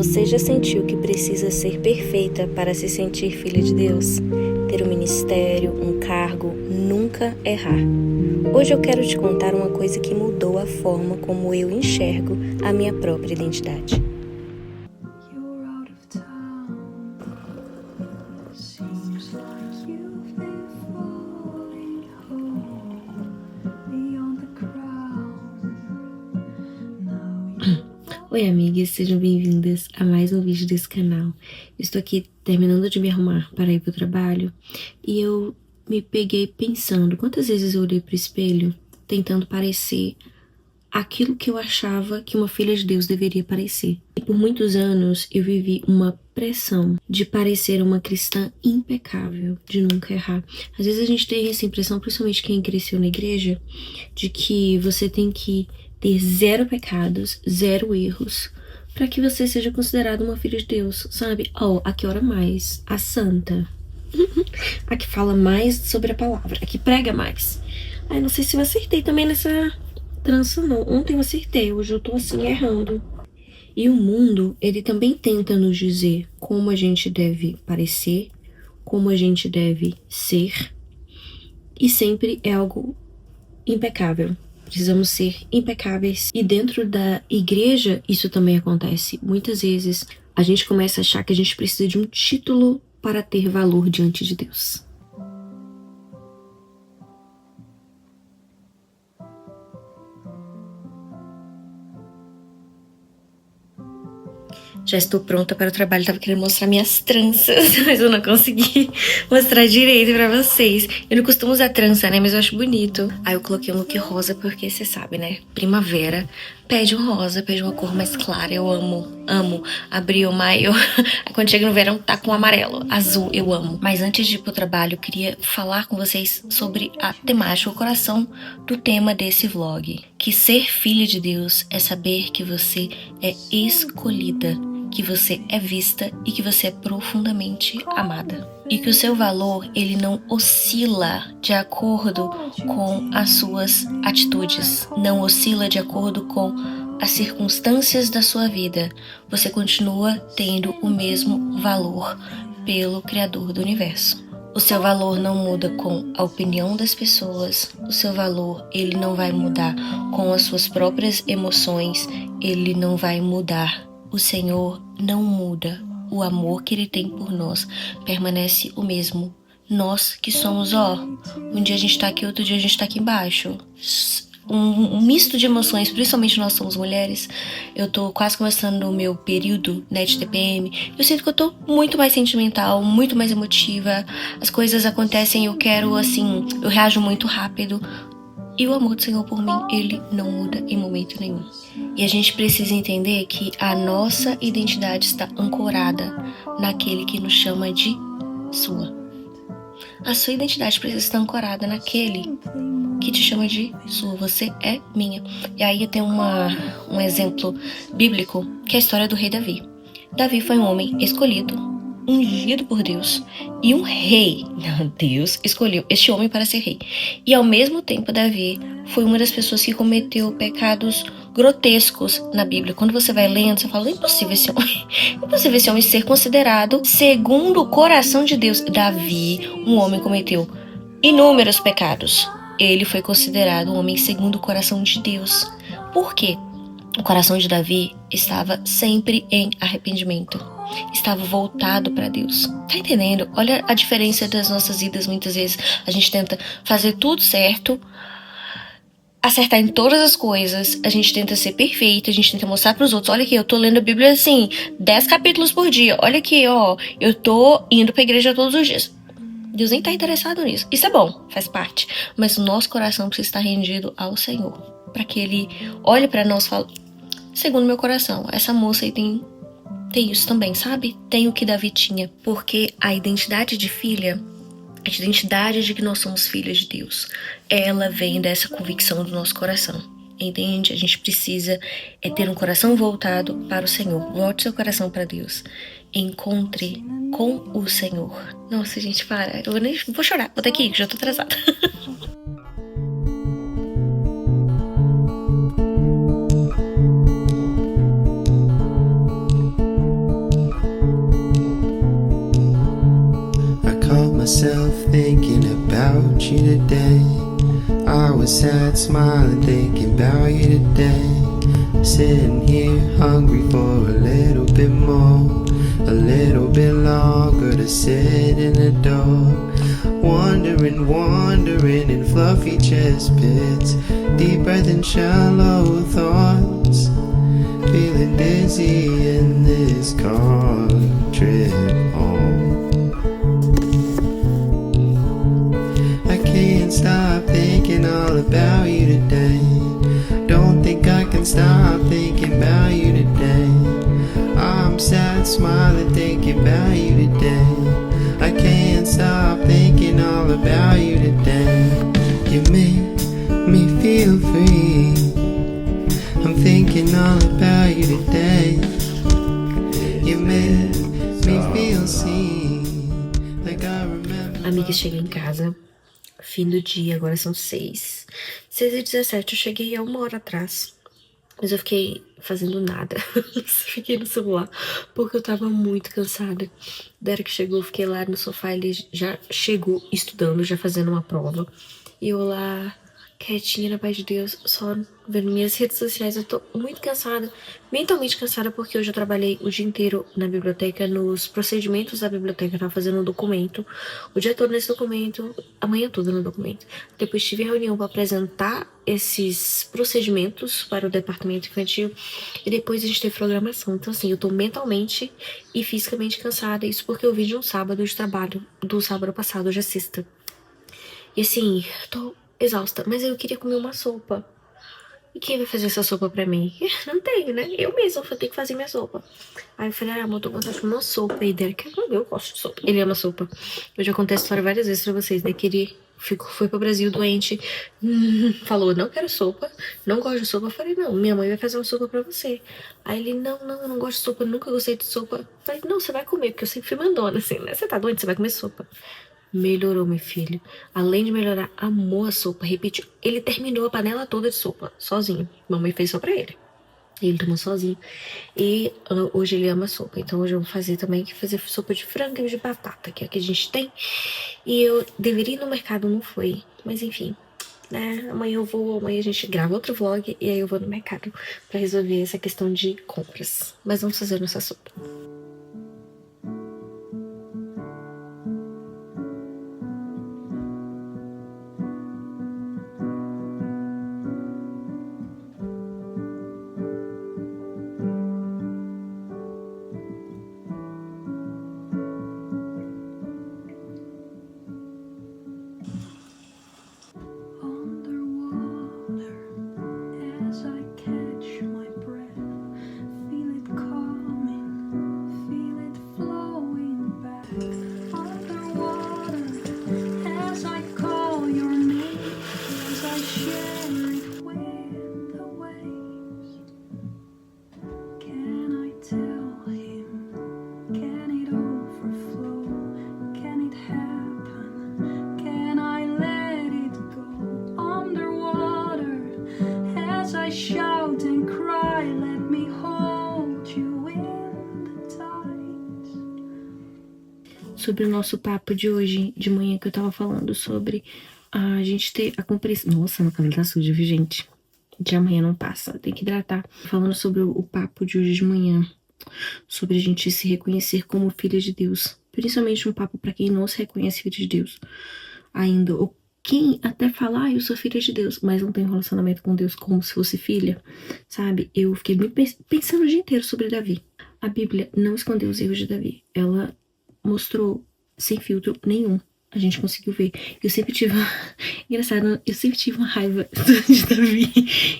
Você já sentiu que precisa ser perfeita para se sentir filha de Deus? Ter um ministério, um cargo, nunca errar. Hoje eu quero te contar uma coisa que mudou a forma como eu enxergo a minha própria identidade. Oi, amigas, sejam bem-vindas a mais um vídeo desse canal. Estou aqui terminando de me arrumar para ir para o trabalho e eu me peguei pensando quantas vezes eu olhei para o espelho tentando parecer aquilo que eu achava que uma filha de Deus deveria parecer. E por muitos anos eu vivi uma pressão de parecer uma cristã impecável, de nunca errar. Às vezes a gente tem essa impressão, principalmente quem cresceu na igreja, de que você tem que ter 0 pecados, 0 erros, para que você seja considerada uma filha de Deus, sabe? A que ora mais, a santa, a que fala mais sobre a palavra, a que prega mais. Ai, não sei se eu acertei também nessa trança não. Ontem eu acertei, hoje eu tô assim errando. E o mundo, ele também tenta nos dizer como a gente deve parecer, como a gente deve ser, e sempre é algo impecável. Precisamos ser impecáveis. E dentro da igreja, isso também acontece. Muitas vezes, a gente começa a achar que a gente precisa de um título para ter valor diante de Deus. Já estou pronta para o trabalho, tava querendo mostrar minhas tranças, mas eu não consegui mostrar direito pra vocês. Eu não costumo usar trança, né, mas eu acho bonito. Aí eu coloquei um look rosa porque você sabe, né, primavera pede um rosa, pede uma cor mais clara, eu amo. Abril, maio, quando chega no verão tá com amarelo, azul, eu amo. Mas antes de ir pro trabalho, eu queria falar com vocês sobre a temática, o coração do tema desse vlog. Que ser filha de Deus é saber que você é escolhida, que você é vista e que você é profundamente amada. E que o seu valor, ele não oscila de acordo com as suas atitudes, não oscila de acordo com as circunstâncias da sua vida. Você continua tendo o mesmo valor pelo Criador do Universo. O seu valor não muda com a opinião das pessoas, o seu valor, ele não vai mudar com as suas próprias emoções, ele não vai mudar. O Senhor não muda. O amor que Ele tem por nós permanece o mesmo. Nós que somos, um dia a gente tá aqui, outro dia a gente tá aqui embaixo. Um misto de emoções, principalmente nós somos mulheres. Eu tô quase começando o meu período, né, de TPM. Eu sinto que eu tô muito mais sentimental, muito mais emotiva. As coisas acontecem, eu quero, assim, eu reajo muito rápido. E o amor do Senhor por mim, ele não muda em momento nenhum. E a gente precisa entender que a nossa identidade está ancorada naquele que nos chama de sua. A sua identidade precisa estar ancorada naquele que te chama de sua. Você é minha. E aí tem um exemplo bíblico, que é a história do rei Davi. Davi foi um homem escolhido, ungido por Deus, e um rei. Deus escolheu este homem para ser rei. E ao mesmo tempo, Davi foi uma das pessoas que cometeu pecados grotescos na Bíblia. Quando você vai lendo, você fala, impossível esse homem ser considerado segundo o coração de Deus. Davi, um homem, cometeu inúmeros pecados. Ele foi considerado um homem segundo o coração de Deus. Por quê? O coração de Davi estava sempre em arrependimento. Estava voltado para Deus. Tá entendendo? Olha a diferença das nossas vidas. Muitas vezes a gente tenta fazer tudo certo, acertar em todas as coisas, a gente tenta ser perfeito, a gente tenta mostrar pros outros, olha aqui, eu tô lendo a Bíblia assim, 10 capítulos por dia, olha aqui, eu tô indo pra igreja todos os dias. Deus nem tá interessado nisso. Isso é bom, faz parte, mas o nosso coração precisa estar rendido ao Senhor, para que Ele olhe pra nós e fale, segundo meu coração, essa moça aí tem isso também, sabe? Tem o que Davi tinha, porque a identidade de filha, a identidade de que nós somos filhas de Deus, ela vem dessa convicção do nosso coração, entende? A gente precisa ter um coração voltado para o Senhor. Volte seu coração para Deus. Encontre com o Senhor. Nossa, gente, para. Eu nem vou chorar. Vou daqui, que já tô atrasada. myself thinking about you today. I was sad, smiling, thinking about you today. Sitting here, hungry for a little bit more, a little bit longer to sit in the door. Wandering, wandering in fluffy chest pits, deeper than shallow thoughts. Feeling dizzy in this car trip home. I can't stop thinking all about you today. Don't think I can stop thinking about you today. I'm sad, smiling, thinking about you today. I can't stop thinking all about you today. You make me feel free. I'm thinking all about you today. You make me feel seen, like I remember. Amiga, cheguei em casa, fim do dia, agora são 6h17, eu cheguei há 1 hora atrás. Mas eu fiquei fazendo nada, fiquei no celular, porque eu tava muito cansada. Derek chegou, fiquei lá no sofá, ele já chegou estudando, já fazendo uma prova. E eu lá, quietinha, na paz de Deus, só vendo minhas redes sociais. Eu tô muito cansada, mentalmente cansada, porque hoje eu trabalhei o dia inteiro na biblioteca, nos procedimentos da biblioteca. Eu tava fazendo um documento, o dia todo nesse documento, a manhã toda no documento. Depois tive reunião para apresentar esses procedimentos para o departamento infantil, e depois a gente teve programação. Então assim, eu tô mentalmente e fisicamente cansada. Isso porque eu vim de um sábado de trabalho, do sábado passado, hoje é sexta. E assim, tô exausta, mas eu queria comer uma sopa. E quem vai fazer essa sopa pra mim? Não tenho, né? Eu mesma vou ter que fazer minha sopa. Aí eu falei, amor, tô com vontade de comer uma sopa. E Derek, eu gosto de sopa. Ele ama sopa. Eu já contei a história várias vezes pra vocês, né? Que ele foi pro Brasil doente, falou, não quero sopa, não gosto de sopa. Eu falei, não, minha mãe vai fazer uma sopa pra você. Aí ele, não, eu não gosto de sopa, nunca gostei de sopa. Eu falei, não, você vai comer, porque eu sempre fui mandona, assim, né? Você tá doente, você vai comer sopa. Melhorou, meu filho. Além de melhorar, amou a sopa, repetiu. Ele terminou a panela toda de sopa, sozinho. Mamãe fez só pra ele. Ele tomou sozinho. E hoje ele ama sopa. Então hoje eu vou fazer também, fazer sopa de frango e de batata, que é o que a gente tem. E eu deveria ir no mercado, não foi. Mas enfim, né? Amanhã a gente grava outro vlog. E aí eu vou no mercado pra resolver essa questão de compras. Mas vamos fazer nossa sopa. Sobre o nosso papo de hoje, de manhã, que eu tava falando sobre a gente ter a compreensão. Nossa, meu cabelo tá sujo, viu, gente? De amanhã não passa, tem que hidratar. Falando sobre o papo de hoje de manhã, sobre a gente se reconhecer como filha de Deus. Principalmente um papo pra quem não se reconhece filha de Deus ainda. Ou quem até fala, eu sou filha de Deus, mas não tem um relacionamento com Deus como se fosse filha, sabe? Eu fiquei muito pensando o dia inteiro sobre Davi. A Bíblia não escondeu os erros de Davi. Ela mostrou sem filtro nenhum. A gente conseguiu ver. Eu sempre tive engraçado, eu sempre tive uma raiva de Davi.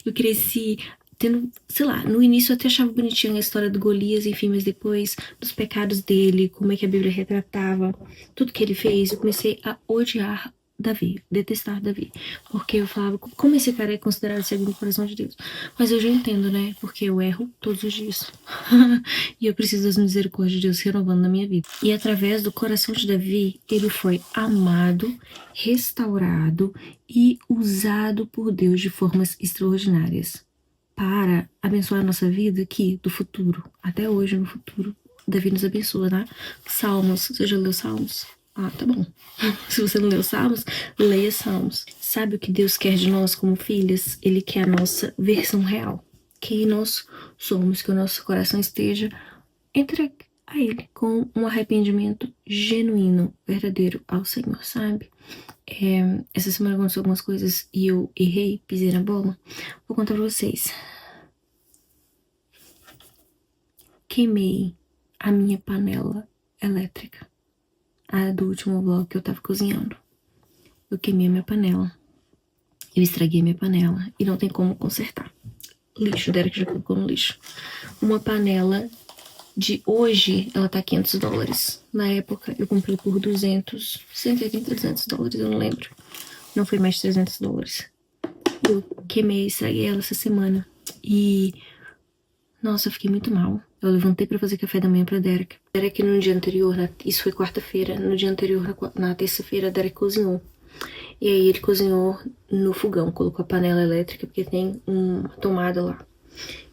Eu cresci tendo, sei lá, no início eu até achava bonitinha a história do Golias, enfim, mas depois dos pecados dele, como é que a Bíblia retratava tudo que ele fez, eu comecei a odiar Davi, detestar Davi, porque eu falava, como esse cara é considerado segundo o coração de Deus? Mas eu já entendo, né, porque eu erro todos os dias, e eu preciso das misericórdias de Deus renovando na minha vida, e através do coração de Davi, ele foi amado, restaurado e usado por Deus de formas extraordinárias, para abençoar a nossa vida aqui, do futuro, até hoje, no futuro. Davi nos abençoa, né? Salmos, você já leu Salmos? Ah, tá bom. Se você não leu Salmos, leia Salmos. Sabe o que Deus quer de nós como filhas? Ele quer a nossa versão real. Que nós somos, que o nosso coração esteja entregue a Ele com um arrependimento genuíno, verdadeiro ao Senhor, sabe? Essa semana aconteceu algumas coisas e eu errei, pisei na bola. Vou contar pra vocês. Queimei a minha panela elétrica. A do último vlog que eu tava cozinhando. Eu queimei a minha panela. Eu estraguei a minha panela. E não tem como consertar. Lixo, o Derek já colocou no lixo. Uma panela de hoje, ela tá $500. Na época, eu comprei por 180, $200, eu não lembro. Não foi mais de $300. Eu queimei, estraguei ela essa semana. E... nossa, eu fiquei muito mal. Eu levantei pra fazer café da manhã pra Derek. Derek no dia anterior, isso foi quarta-feira. No dia anterior, na terça-feira, Derek cozinhou. E aí ele cozinhou no fogão. Colocou a panela elétrica, porque tem uma tomada lá.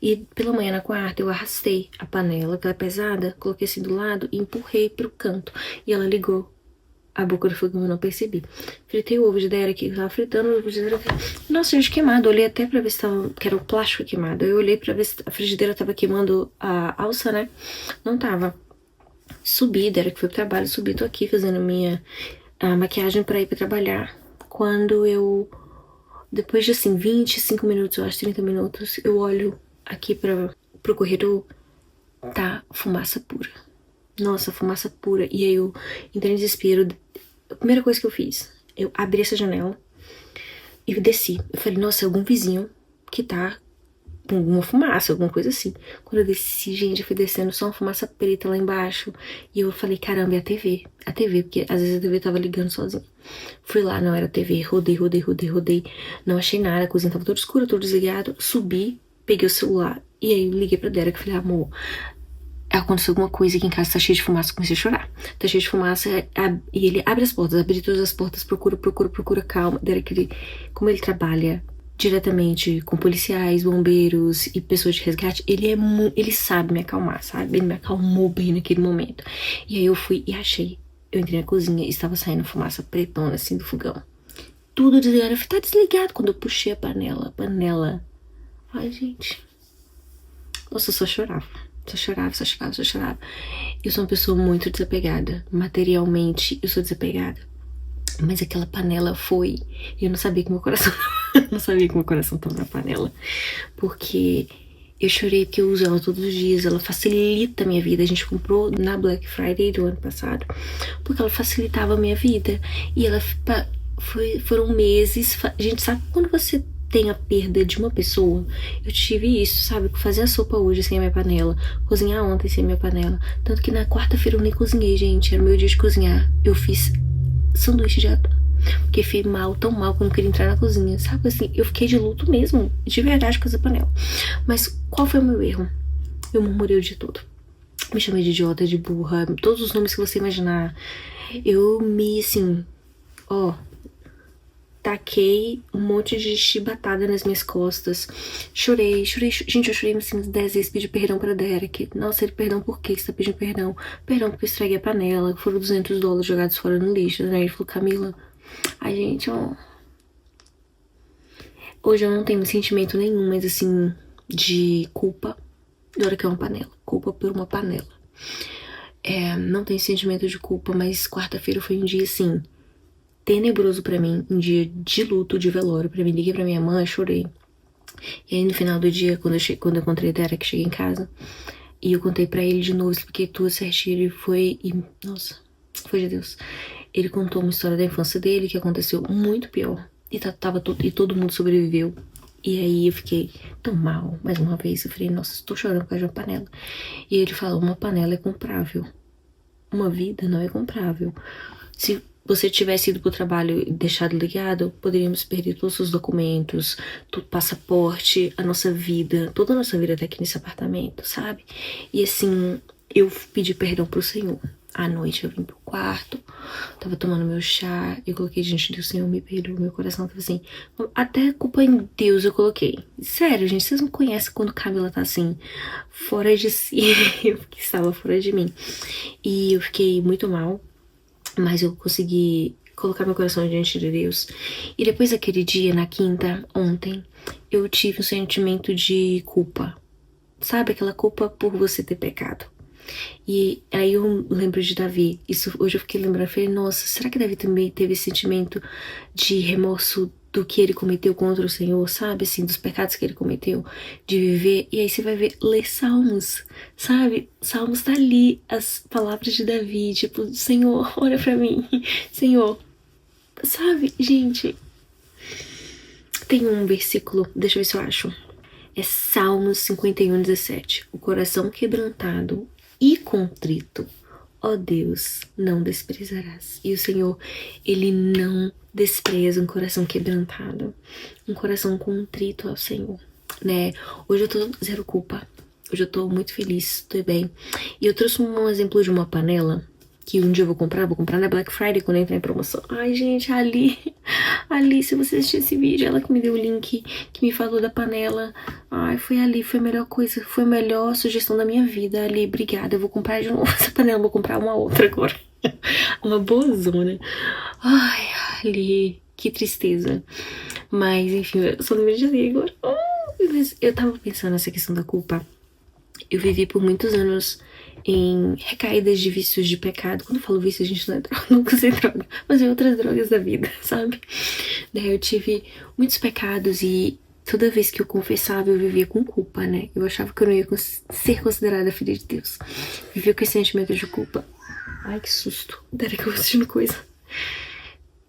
E pela manhã, na quarta, eu arrastei a panela, que ela é pesada. Coloquei assim do lado e empurrei pro canto. E ela ligou a boca do fogão, eu não percebi. Fritei o ovo de Derek, eu tava fritando o ovo de Derek. Nossa, eu queimado. Eu olhei até pra ver se tava, que era o plástico queimado. Eu olhei pra ver se a frigideira tava queimando a alça, né? Não tava. Subi, Derek foi pro trabalho, subi, tô aqui fazendo a maquiagem pra ir pra trabalhar. Quando eu, depois de assim, 25 minutos, eu acho, 30 minutos, eu olho aqui pro corredor, tá fumaça pura. Nossa, fumaça pura. E aí eu entrei em desespero. A primeira coisa que eu fiz, eu abri essa janela e desci. Eu falei, nossa, é algum vizinho que tá com alguma fumaça, alguma coisa assim. Quando eu desci, gente, eu fui descendo só uma fumaça preta lá embaixo. E eu falei, caramba, é a TV. A TV, porque às vezes a TV tava ligando sozinha. Fui lá, não era a TV. Rodei. Não achei nada, a cozinha tava toda escura, tudo desligado. Subi, peguei o celular e aí liguei pra Derek e falei, amor, aconteceu alguma coisa aqui em casa, tá cheio de fumaça. Comecei a chorar. Tá cheio de fumaça. E ele abre as portas, abre todas as portas, procura, calma. Derek, como ele trabalha diretamente com policiais, bombeiros e pessoas de resgate, ele sabe me acalmar, sabe? Ele me acalmou bem naquele momento. E aí eu fui e achei. Eu entrei na cozinha e estava saindo fumaça pretona assim do fogão. Tudo desligado. Eu falei, tá desligado. Quando eu puxei a panela. Ai, gente. Nossa, eu só chorava. Só chorava. Eu sou uma pessoa muito desapegada. Materialmente, eu sou desapegada. Mas aquela panela foi... Eu não sabia que meu coração... não sabia que meu coração tava na panela. Porque eu chorei porque eu uso ela todos os dias. Ela facilita a minha vida. A gente comprou na Black Friday do ano passado. Porque ela facilitava a minha vida. E ela... foram meses... Gente, sabe quando você... tem a perda de uma pessoa? Eu tive isso, sabe? Fazer a sopa hoje sem a minha panela, cozinhar ontem sem a minha panela. Tanto que na quarta-feira eu nem cozinhei, gente. Era o meu dia de cozinhar. Eu fiz sanduíche de atum, porque fiquei mal, tão mal que eu não queria entrar na cozinha. Sabe assim, eu fiquei de luto mesmo, de verdade, com essa panela. Mas qual foi o meu erro? Eu murmurei o dia todo. Me chamei de idiota, de burra, todos os nomes que você imaginar. Eu me, assim, taquei um monte de chibatada nas minhas costas. Chorei. Gente, eu chorei assim 10 vezes, pedi perdão pra Derek. Nossa, ele, perdão por quê que você tá pedindo perdão? Perdão porque eu estraguei a panela, que foram $200 jogados fora no lixo, né? Ele falou, Camila, ai, gente, hoje eu não tenho sentimento nenhum, mas assim, de culpa da hora que é uma panela. Culpa por uma panela. Não tenho sentimento de culpa, mas quarta-feira foi um dia assim... tenebroso pra mim, um dia de luto, de velório pra mim. Liguei pra minha mãe, chorei. E aí no final do dia, quando eu encontrei Derek, cheguei em casa e eu contei pra ele de novo, expliquei tudo certinho. Ele foi e, nossa, foi de Deus. Ele contou uma história da infância dele que aconteceu muito pior e todo mundo sobreviveu. E aí eu fiquei tão mal, mais uma vez. Eu falei, nossa, estou chorando por causa de uma panela. E ele falou, uma panela é comprável, uma vida não é comprável. Se você tivesse ido pro trabalho e deixado ligado, poderíamos perder todos os documentos, todo passaporte, a nossa vida, toda a nossa vida até aqui nesse apartamento, sabe? E assim, eu pedi perdão pro Senhor. À noite eu vim pro quarto, tava tomando meu chá, eu coloquei diante do Senhor, me perdoa, meu coração tava assim, até culpa em Deus eu coloquei. Sério, gente, vocês não conhecem quando Camila tá assim, fora de si, eu estava fora de mim. E eu fiquei muito mal. mas eu consegui colocar meu coração diante de Deus. E depois daquele dia, na quinta, ontem, eu tive um sentimento de culpa. Sabe, aquela culpa por você ter pecado. E aí eu lembro de Davi. Isso, hoje eu fiquei lembrando, falei, nossa, será que Davi também teve esse sentimento de remorso do que ele cometeu contra o Senhor, sabe, assim, dos pecados que ele cometeu, de viver? E aí você vai ver, ler Salmos, sabe, Salmos tá ali, as palavras de Davi, tipo, Senhor, olha pra mim, Senhor, sabe, gente, tem um versículo, deixa eu ver se eu acho, é Salmos 51:17, o coração quebrantado e contrito, ó Deus, não desprezarás. E o Senhor, Ele não despreza um coração quebrantado, um coração contrito ao Senhor, né? Hoje eu tô zero culpa, hoje eu tô muito feliz, tô bem. E eu trouxe um exemplo de uma panela que um dia eu vou comprar na Black Friday quando entrar em promoção. Ai, gente, Ali, se você assistir esse vídeo, ela que me deu o link, que me falou da panela. Ai, foi Ali, foi a melhor coisa, foi a melhor sugestão da minha vida. Ali, obrigada, eu vou comprar de novo essa panela, vou comprar uma outra agora. Uma boa zona. Ai, Ali, que tristeza. Mas, enfim, eu só lembrei de Ali agora. Mas eu tava pensando nessa questão da culpa. Eu vivi por muitos anos em recaídas de vícios de pecado. Quando eu falo vício, a gente não é droga, nunca usei droga, mas é outras drogas da vida, sabe? Daí eu tive muitos pecados e toda vez que eu confessava, eu vivia com culpa, né? Eu achava que eu não ia ser considerada filha de Deus. Vivia com esse sentimento de culpa. Ai, que susto. Peraí que eu vou assistindo coisa.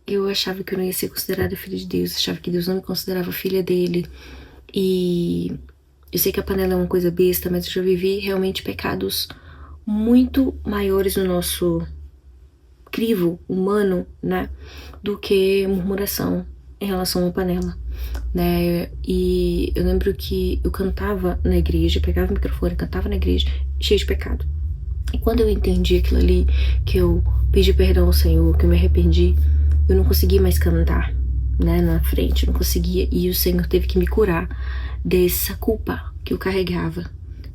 Eu achava que eu não ia ser considerada filha de Deus. Achava que Deus não me considerava filha dele. E eu sei que a panela é uma coisa besta, mas eu já vivi realmente pecados muito maiores no nosso crivo humano, né, do que murmuração em relação à panela, né? E eu lembro que eu cantava na igreja, pegava o microfone, cantava na igreja, cheio de pecado. E quando eu entendi aquilo ali, que eu pedi perdão ao Senhor, que eu me arrependi, eu não conseguia mais cantar, né, na frente, não conseguia, e o Senhor teve que me curar dessa culpa que eu carregava,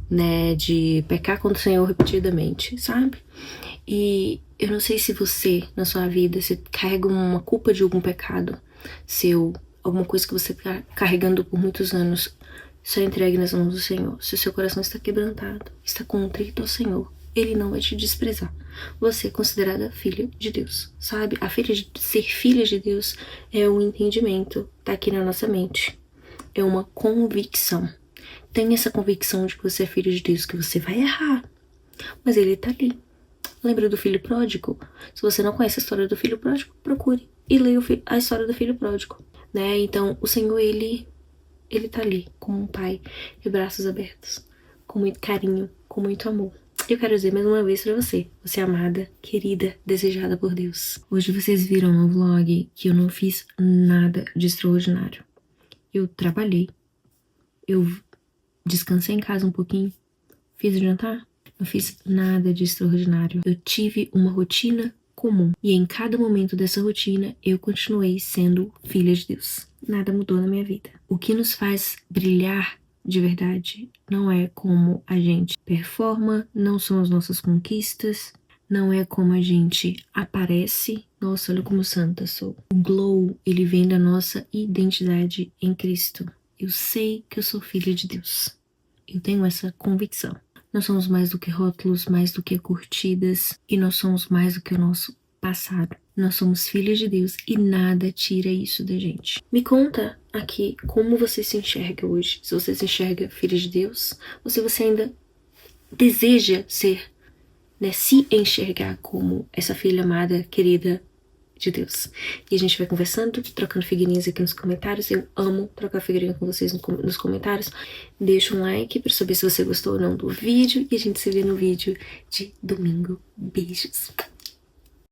né, de pecar contra o Senhor repetidamente, sabe? E eu não sei se você, na sua vida, você carrega uma culpa de algum pecado seu, alguma coisa que você tá carregando por muitos anos, só entregue nas mãos do Senhor. Se o seu coração está quebrantado, está contrito ao Senhor, Ele não vai te desprezar. Você é considerada filha de Deus, sabe? Ser filha de Deus é um entendimento, tá aqui na nossa mente. É uma convicção. Tenha essa convicção de que você é filho de Deus, que você vai errar, mas Ele tá ali. Lembra do filho pródigo? Se você não conhece a história do filho pródigo, procure e leia a história do filho pródigo, né? Então, o Senhor, Ele tá ali, como um pai, de braços abertos, com muito carinho, com muito amor. Eu quero dizer mais uma vez pra você, você é amada, querida, desejada por Deus. Hoje vocês viram no vlog que eu não fiz nada de extraordinário. Eu trabalhei, eu descansei em casa um pouquinho, fiz o jantar, não fiz nada de extraordinário. Eu tive uma rotina comum e em cada momento dessa rotina eu continuei sendo filha de Deus. Nada mudou na minha vida. O que nos faz brilhar de verdade não é como a gente performa, não são as nossas conquistas, não é como a gente aparece. Nossa, olha como santa sou. O glow, ele vem da nossa identidade em Cristo. Eu sei que eu sou filha de Deus. Eu tenho essa convicção. Nós somos mais do que rótulos, mais do que curtidas, e nós somos mais do que o nosso passado. Nós somos filhas de Deus e nada tira isso da gente. Me conta aqui como você se enxerga hoje. Se você se enxerga filha de Deus, ou se você ainda deseja ser, né, se enxergar como essa filha amada, querida de Deus. E a gente vai conversando, trocando figurinhas aqui nos comentários. Eu amo trocar figurinha com vocês nos comentários. Deixa um like para saber se você gostou ou não do vídeo. E a gente se vê no vídeo de domingo. Beijos!